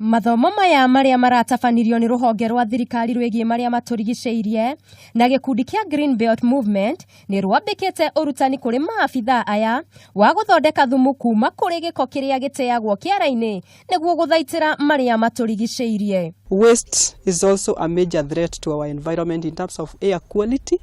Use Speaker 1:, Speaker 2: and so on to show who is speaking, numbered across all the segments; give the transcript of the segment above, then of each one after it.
Speaker 1: Mathomo maya maria maratafanirio ni ruhonge rwa thirikari rwegie maria maturigiciirie na gikundi kia Green Belt Movement ni rwambikite urutani kuri maabithaa aya wa guthondeka thumu kuuma kuri giko kiria giteagwo kiara-ini niguo guthaitira maria maturigiciirie.
Speaker 2: Waste is also a major threat to our environment in terms of air quality.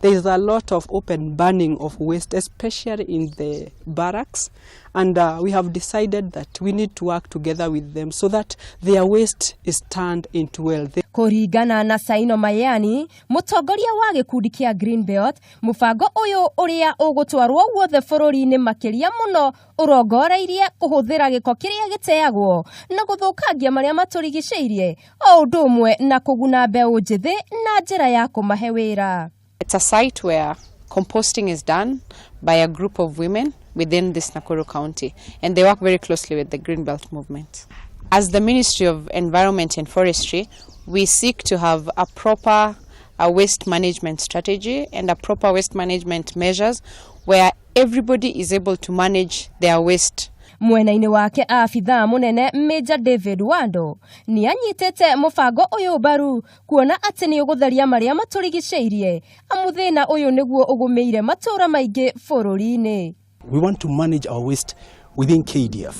Speaker 2: There is a lot of open burning of waste, especially in the barracks, and we have decided that we need to work together with them so that their waste is turned into wealth.
Speaker 1: Kuringana na Saino Mayani, mutongoria wa gikundi kia Green Belt, mubango uyu uria ugutwarwo guothe bururi-ini makiria muno urongoreirie kuhuthira giko kiria giteagwo na guthukangia maria maturigiciirie o undu umwe na kuguna mbeu njithi na njira ya kumahe wira.
Speaker 3: It's a site where composting is done by a group of women within this Nakuru County, and they work very closely with the Green Belt Movement. As the Ministry of Environment and Forestry, we seek to have a proper waste management strategy and a proper waste management measures where everybody is able to manage their waste.
Speaker 1: Mwena-ini wake afithaa munene Major David Wando ni anyitete mubango uyu mbaru kuona ati ni ugutheria maria maturigiciirie amuthina uyu niguo ugumeire matura maingi bururi-ini.
Speaker 4: We want to manage our waste within KDF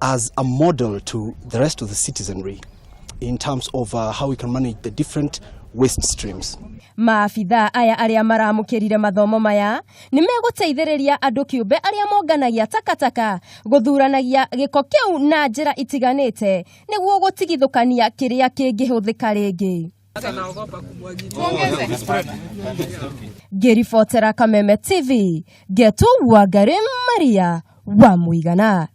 Speaker 4: as a model to the rest of the citizenry in terms of how we can manage the different waste streams.
Speaker 1: Maabithaa aya aria maramukirire mathomo maya ni meguteithiriria andu kiumbe aria monganagia takataka guthuranagia giko kiu na njira itiganite niguo gutigithukania kiria kingihuthika ringi. Ngiribotera Kameme TV, Getu Wangari Maria wa Muigana.